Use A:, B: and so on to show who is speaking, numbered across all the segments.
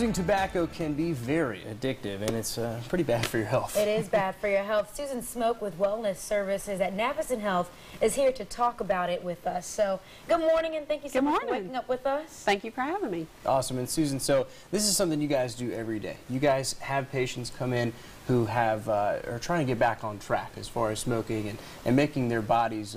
A: Using tobacco can be very addictive, and it's pretty bad for your health.
B: It is bad for your health. Susan Smoak with Wellness Services at Navison Health is here to talk about it with us. So, good morning, and thank you so much for waking up with us.
C: Thank you for having me.
A: Awesome. And Susan, so this is something you guys do every day. You guys have patients come in who have are trying to get back on track as far as smoking and making their bodies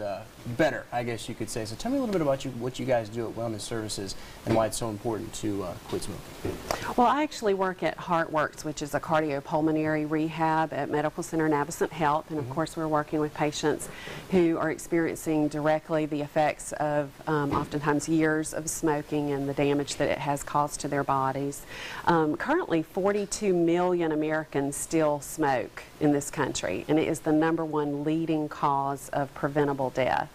A: better, I guess you could say. So tell me a little bit about what you guys do at Wellness Services and why it's so important to quit smoking.
C: Well, I actually work at Heartworks, which is a cardiopulmonary rehab at Medical Center Navison Health, and of course we're working with patients who are experiencing directly the effects of oftentimes years of smoking and the damage that it has caused to their bodies. Currently 42 million Americans still smoke in this country, and it is the #1 leading cause of preventable death.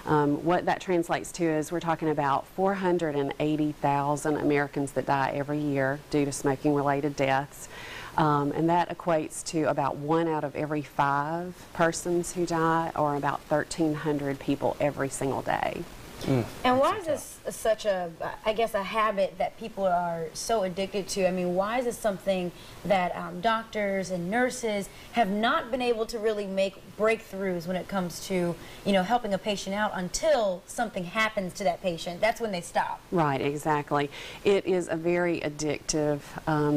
C: What that translates to is we're talking about 480,000 Americans that die every year due to smoking-related deaths. And that equates to about 1 out of every 5 persons who die, or about 1,300 people every single day.
B: And why is this such a, I guess, a habit that people are so addicted to? I mean, why is this something that doctors and nurses have not been able to really make breakthroughs when it comes to, you know, helping a patient out until something happens to that patient? That's when they stop.
C: Right, exactly. It is a very addictive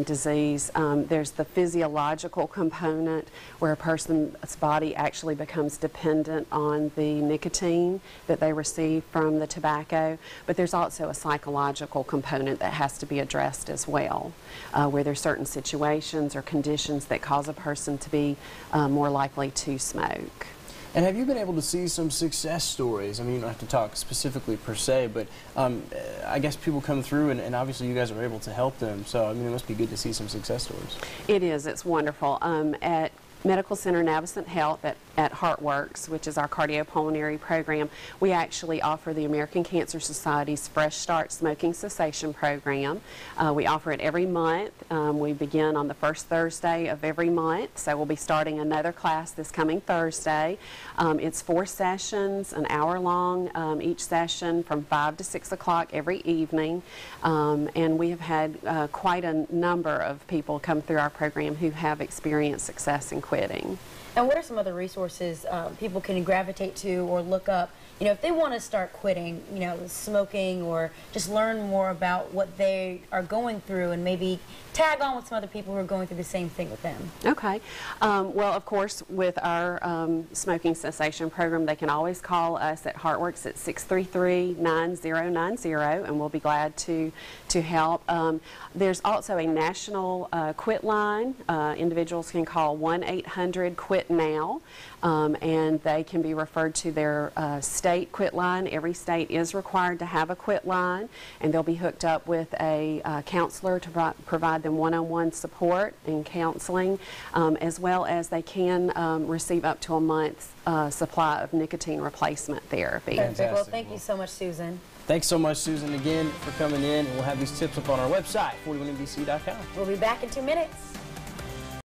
C: disease. There's the physiological component where a person's body actually becomes dependent on the nicotine that they receive from the tobacco, but there's also a psychological component that has to be addressed as well, where there's certain situations or conditions that cause a person to be more likely to smoke.
A: And have you been able to see some success stories? I mean, you don't have to talk specifically per se, but I guess people come through and obviously you guys are able to help them, so I mean it must be good to see some success stories.
C: It is. It's wonderful. At Medical Center Navison Health at Heartworks, which is our cardiopulmonary program, we actually offer the American Cancer Society's Fresh Start Smoking Cessation Program. We offer it every month. We begin on the first Thursday of every month, so we'll be starting another class this coming Thursday. It's 4 sessions, an hour long each session, from 5 to 6 o'clock every evening, and we have had quite a number of people come through our program who have experienced success in quitting.
B: And what are some other resources people can gravitate to or look up, you know, if they want to start quitting, you know, smoking, or just learn more about what they are going through and maybe tag on with some other people who are going through the same thing with them?
C: Okay. Well, of course, with our smoking cessation program, they can always call us at Heartworks at 633-9090, and we'll be glad to help. There's also a national quit line. Individuals can call 1-800-QUIT-NOW, and they can be referred to their state quit line. Every state is required to have a quit line, and they'll be hooked up with a counselor to provide them one-on-one support and counseling, as well as they can receive up to a month's supply of nicotine replacement therapy.
B: Fantastic. Well, thank you so much, Susan.
A: Thanks so much, Susan, again for coming in, and we'll have these tips up on our website, 41NBC.com.
B: We'll be back in 2 minutes.